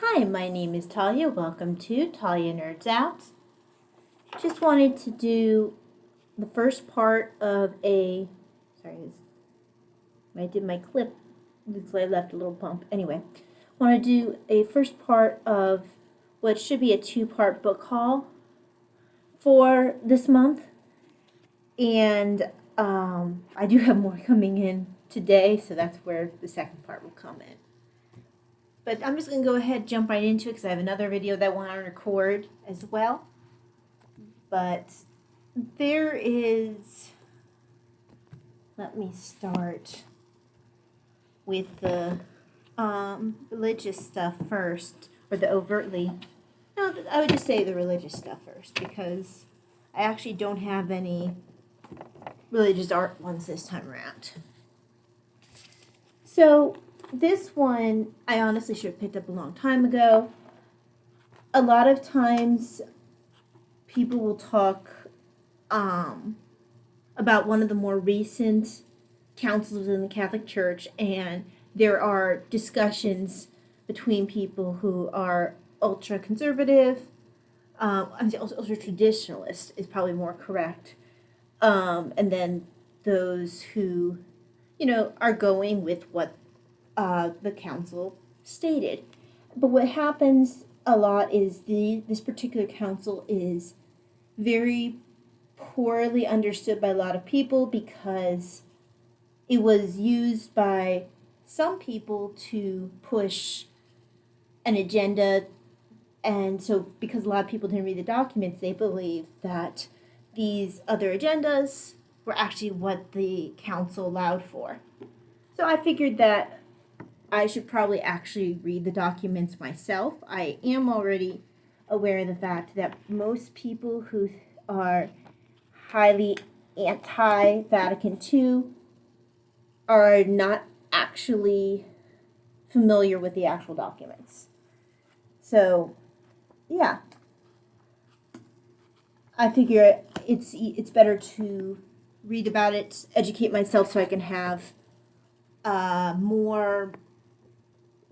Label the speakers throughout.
Speaker 1: Hi, my name is Talia. Welcome to Talia Nerds Out. Just wanted to do the first part of I did my clip, looks like I left a little bump. Anyway, want to do a first part of what should be a two-part book haul for this month. And I do have more coming in today, so that's where the second part will come in. But I'm just going to go ahead and jump right into it because I have another video that I want to record as well. But there is, let me start with the religious stuff first, or the overtly, no, I would just say the religious stuff first because I actually don't have any religious art ones this time around. So this one, I honestly should have picked up a long time ago. A lot of times, people will talk about one of the more recent councils in the Catholic Church, and there are discussions between people who are ultra-conservative, ultra-traditionalist is probably more correct, and then those who, are going with what the council stated. But what happens a lot is this particular council is very poorly understood by a lot of people because it was used by some people to push an agenda, and so because a lot of people didn't read the documents, they believed that these other agendas were actually what the council allowed for. So I figured that I should probably actually read the documents myself. I am already aware of the fact that most people who are highly anti-Vatican II are not actually familiar with the actual documents. So, yeah. I figure it's better to read about it, educate myself so I can have more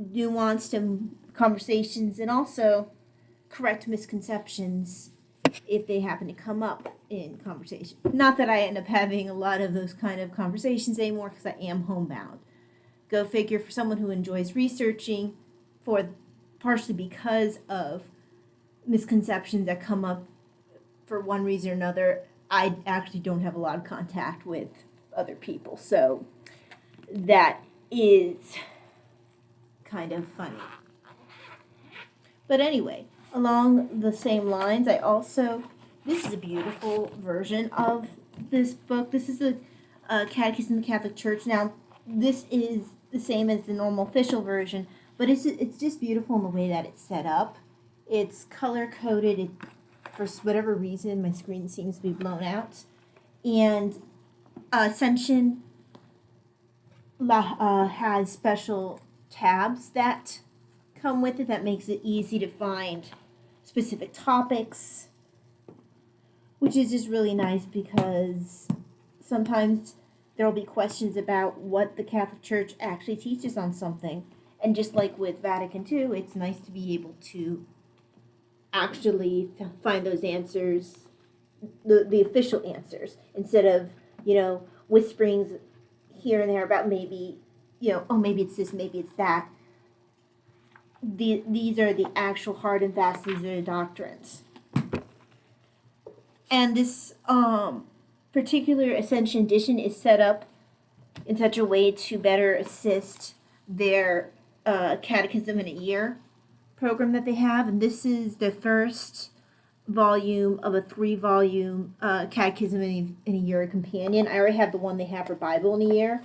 Speaker 1: nuanced conversations and also correct misconceptions if they happen to come up in conversation. Not that I end up having a lot of those kind of conversations anymore because I am homebound. Go figure, for someone who enjoys researching, partially because of misconceptions that come up for one reason or another, I actually don't have a lot of contact with other people. So that is kind of funny. But anyway, along the same lines, this is a beautiful version of this book. This is the Catechism of the Catholic Church. Now, this is the same as the normal official version, but it's just beautiful in the way that it's set up. It's color-coded. For whatever reason, my screen seems to be blown out. And Ascension has special tabs that come with it that makes it easy to find specific topics, which is just really nice because sometimes there will be questions about what the Catholic Church actually teaches on something. And just like with Vatican II, it's nice to be able to actually find those answers, the official answers, instead of, whisperings here and there about maybe, maybe it's this, maybe it's that. These are the actual hard and fast, these are the doctrines. And this particular Ascension edition is set up in such a way to better assist their Catechism in a Year program that they have. And this is the first volume of a 3-volume Catechism in a Year companion. I already have the one they have for Bible in a Year.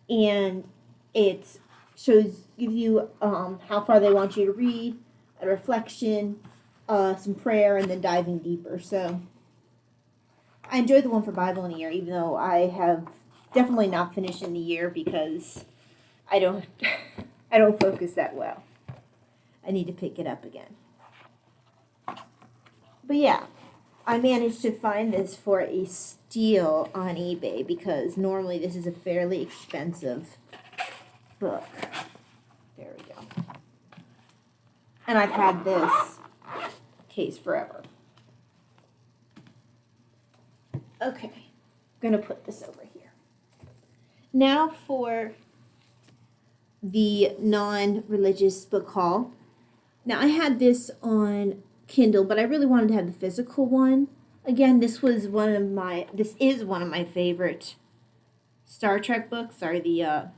Speaker 1: And it gives you how far they want you to read, a reflection, some prayer, and then diving deeper. So I enjoyed the one for Bible in a Year, even though I have definitely not finished in the year because I don't focus that well. I need to pick it up again. But yeah, I managed to find this for a steal on eBay because normally this is a fairly expensive book. There we go. And I've had this case forever. Okay, I'm going to put this over here. Now for the non-religious book haul. Now I had this on Kindle, but I really wanted to have the physical one. Again, this is one of my favorite Star Trek books. Sorry, the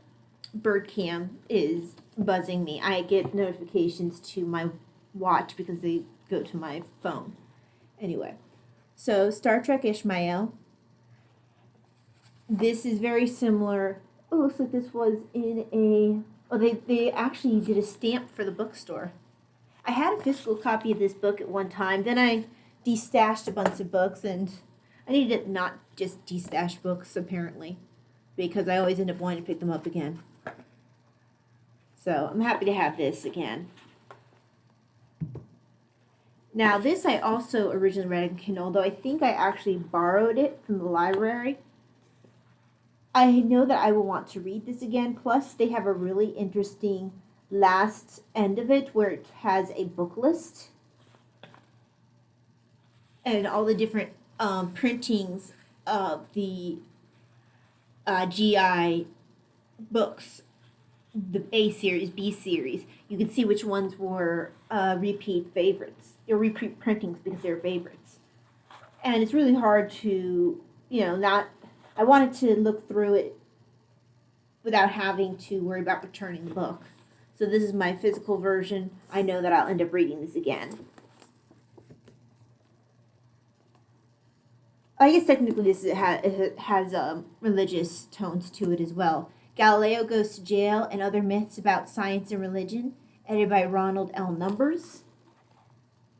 Speaker 1: bird cam is buzzing me. I get notifications to my watch because they go to my phone. Anyway, so Star Trek Ishmael. This is very similar. Oh, looks like this was in a... Oh, they actually did a stamp for the bookstore. I had a physical copy of this book at one time. Then I destashed a bunch of books, and I needed to not just destash books, apparently, because I always end up wanting to pick them up again. So I'm happy to have this again. Now, this I also originally read in Kindle, though I think I actually borrowed it from the library. I know that I will want to read this again. Plus, they have a really interesting last end of it where it has a book list and all the different printings of the GI books, the A series, B series. You can see which ones were repeat favorites or repeat printings because they're favorites. And it's really hard to, I wanted to look through it without having to worry about returning the book. So this is my physical version. I know that I'll end up reading this again. I guess technically this has religious tones to it as well. Galileo Goes to Jail and Other Myths About Science and Religion, edited by Ronald L. Numbers.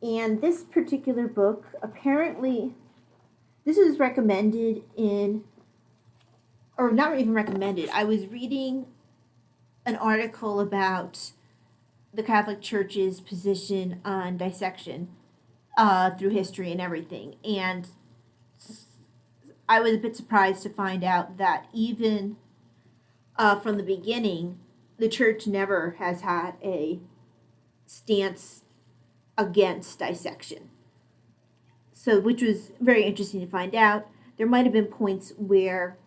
Speaker 1: And this particular book, apparently, this is recommended in, or not even recommended. I was reading an article about the Catholic Church's position on dissection through history and everything. And I was a bit surprised to find out that even from the beginning, the church never has had a stance against dissection. So, which was very interesting to find out. There might have been points where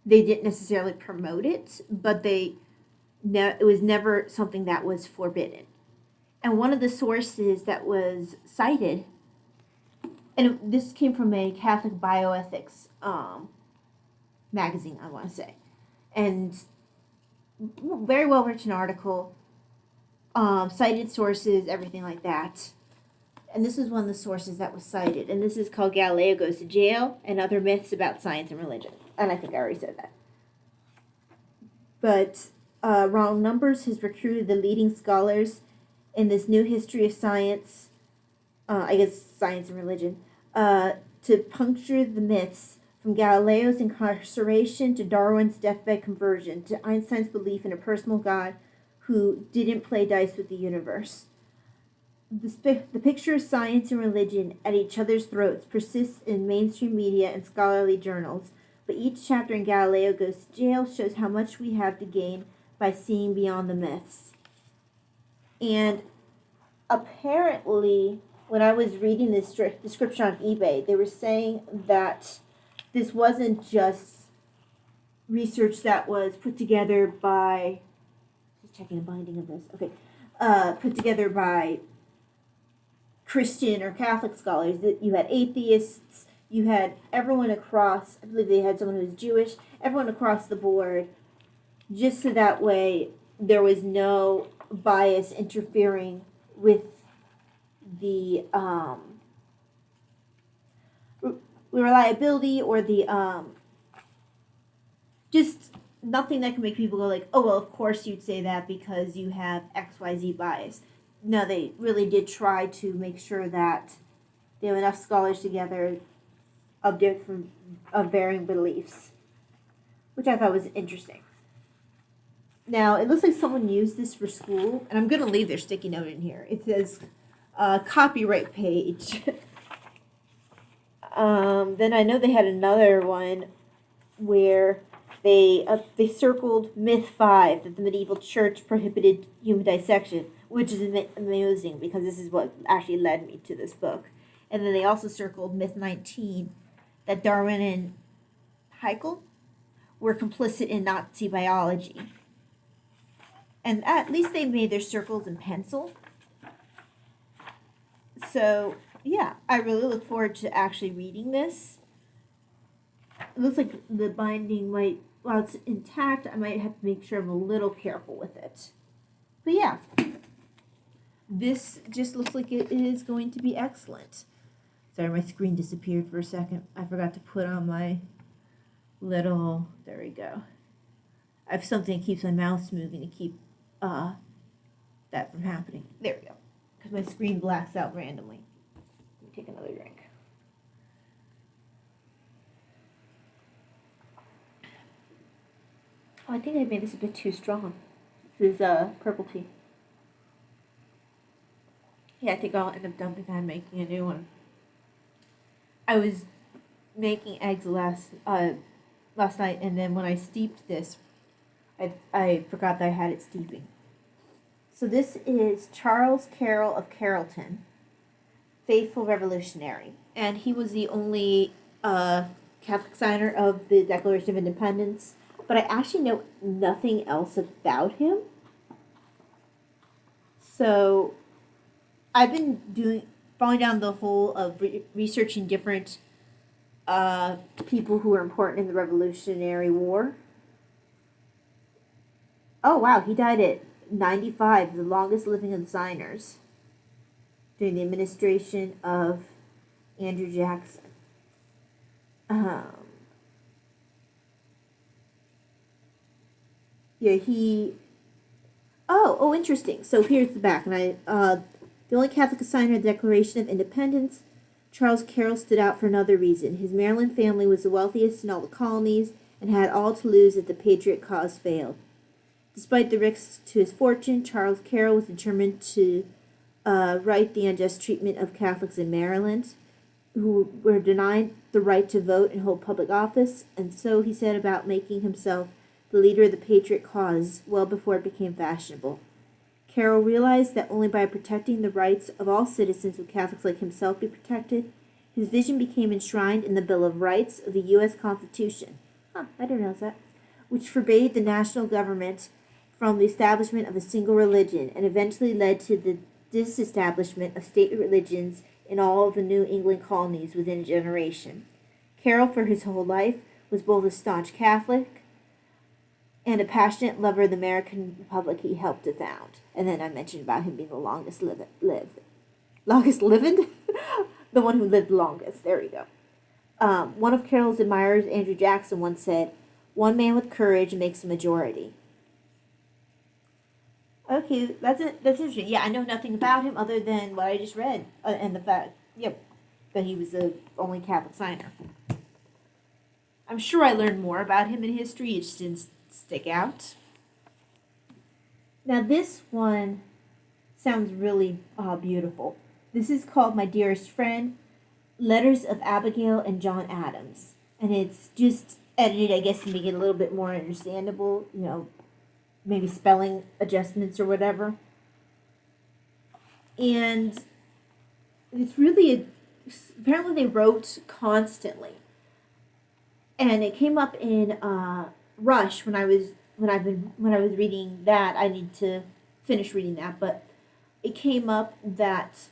Speaker 1: they didn't necessarily promote it, but it was never something that was forbidden. And one of the sources that was cited, and this came from a Catholic bioethics magazine, I want to say, and very well written article, cited sources, everything like that. And this is one of the sources that was cited, and this is called Galileo Goes to Jail and Other Myths About Science and Religion. And I think I already said that. But Ronald Numbers has recruited the leading scholars in this new history of science, science and religion, to puncture the myths from Galileo's incarceration to Darwin's deathbed conversion to Einstein's belief in a personal God who didn't play dice with the universe. The picture of science and religion at each other's throats persists in mainstream media and scholarly journals, but each chapter in Galileo Goes to Jail shows how much we have to gain by seeing beyond the myths. And apparently, when I was reading this description on eBay, they were saying that this wasn't just research that was put together by, just checking the binding of this, put together by Christian or Catholic scholars. That you had atheists, you had everyone across, I believe they had someone who was Jewish, everyone across the board, just so that way there was no bias interfering with the reliability or the just nothing that can make people go like, oh, well, of course you'd say that because you have XYZ bias. No, they really did try to make sure that they have enough scholars together of varying beliefs, which I thought was interesting. Now, it looks like someone used this for school, and I'm going to leave their sticky note in here. It says copyright page. Then I know they had another one where they circled myth 5 that the medieval church prohibited human dissection, which is amusing because this is what actually led me to this book. And then they also circled myth 19, that Darwin and Haeckel were complicit in Nazi biology. And at least they made their circles in pencil. So, yeah, I really look forward to actually reading this. It looks like the binding might, while it's intact, I might have to make sure I'm a little careful with it. But yeah, this just looks like it is going to be excellent. Sorry, my screen disappeared for a second. I forgot to put on my little, there we go. I have something that keeps my mouse moving to keep that from happening. There we go. Because my screen blacks out randomly. Let me take another drink. Oh, I think I made this a bit too strong. This is purple tea. Yeah, I think I'll end up dumping that and making a new one. I was making eggs last night, and then when I steeped this, I forgot that I had it steeping. So this is Charles Carroll of Carrollton, faithful revolutionary, and he was the only Catholic signer of the Declaration of Independence. But I actually know nothing else about him. So I've been falling down the hole of researching different people who were important in the Revolutionary War. Oh wow, he died at 95, the longest living of the signers, during the administration of Andrew Jackson. Yeah, he. Oh, interesting. So here's the back, and the only Catholic signer of the Declaration of Independence, Charles Carroll stood out for another reason. His Maryland family was the wealthiest in all the colonies and had all to lose if the Patriot cause failed. Despite the risks to his fortune, Charles Carroll was determined to right the unjust treatment of Catholics in Maryland, who were denied the right to vote and hold public office, and so he set about making himself the leader of the Patriot cause well before it became fashionable. Carroll realized that only by protecting the rights of all citizens would Catholics like himself be protected. His vision became enshrined in the Bill of Rights of the U.S. Constitution. I didn't know that. Which forbade the national government from the establishment of a single religion and eventually led to the disestablishment of state religions in all of the New England colonies within a generation. Carroll, for his whole life, was both a staunch Catholic and a passionate lover of the American Republic he helped to found. And then I mentioned about him being the longest lived. Longest living? The one who lived longest. There we go. One of Carroll's admirers, Andrew Jackson, once said, "One man with courage makes a majority." Okay, that's interesting. Yeah, I know nothing about him other than what I just read. And the fact, that he was the only Catholic signer. I'm sure I learned more about him in history. It just didn't stick out. Now this one sounds really beautiful. This is called My Dearest Friend, Letters of Abigail and John Adams. And it's just edited, I guess, to make it a little bit more understandable, maybe spelling adjustments or whatever. And it's really, apparently they wrote constantly. And it came up in Rush when I was reading that. I need to finish reading that, but it came up that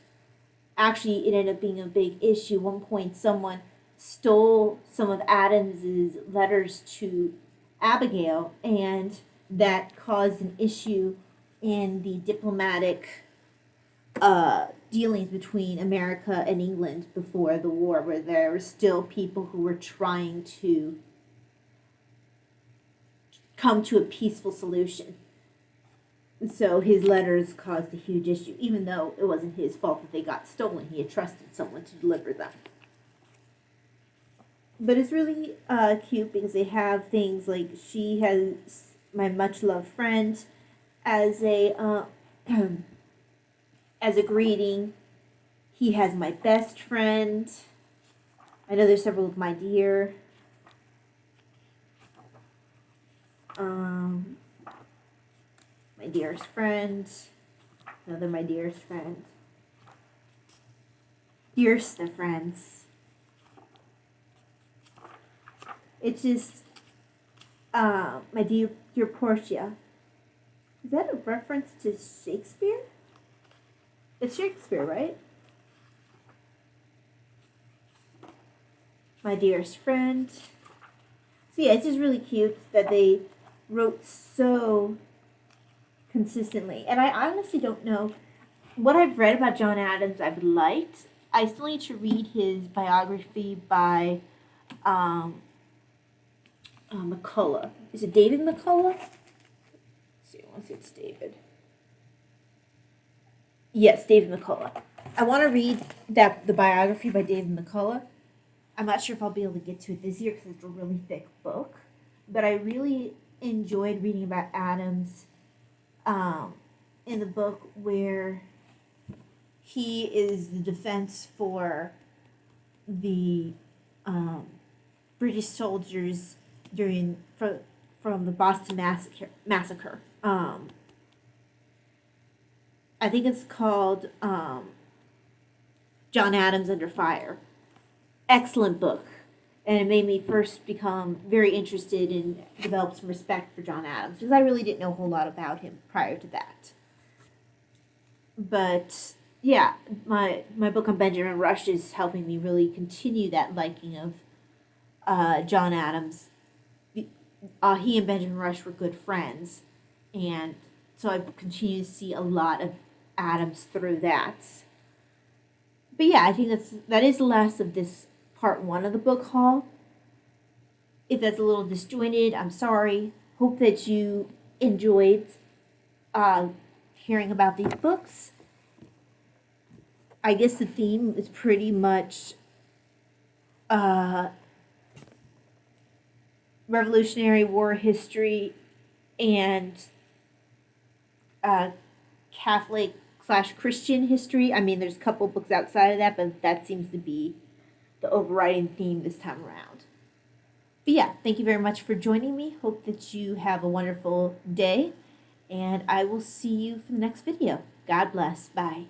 Speaker 1: actually it ended up being a big issue. At one point, someone stole some of Adams's letters to Abigail, and that caused an issue in the diplomatic dealings between America and England before the war, where there were still people who were trying to come to a peaceful solution. So his letters caused a huge issue, even though it wasn't his fault that they got stolen. He had trusted someone to deliver them. But it's really cute because they have things like, she has my much loved friend as a as a greeting. He has my best friend. I know there's several of my dear. My dearest friend. Another my dearest friend. Dearest of friends. It's just, my dear Portia. Is that a reference to Shakespeare? It's Shakespeare, right? My dearest friend. So yeah, it's just really cute that they wrote so consistently. And I honestly don't know what I've read about John Adams. I've liked. I still need to read his biography by McCullough. Is it David McCullough? Let's see, I want to see it's David. Yes, David McCullough. I want to read the biography by David McCullough. I'm not sure if I'll be able to get to it this year because it's a really thick book. But I really enjoyed reading about Adams in the book where he is the defense for the British soldiers from the Boston Massacre. I think it's called John Adams Under Fire. Excellent book. And it made me first become very interested and develop some respect for John Adams because I really didn't know a whole lot about him prior to that. But yeah, my book on Benjamin Rush is helping me really continue that liking of John Adams. He and Benjamin Rush were good friends, and so I continue to see a lot of Adams through that. But yeah, I think that is the last of this part 1 of the book haul. If that's a little disjointed, I'm sorry. Hope that you enjoyed hearing about these books. I guess the theme is pretty much Revolutionary War history and Catholic/Christian history. I mean, there's a couple books outside of that, but that seems to be the overriding theme this time around. But yeah, thank you very much for joining me. Hope that you have a wonderful day, and I will see you for the next video. God bless. Bye.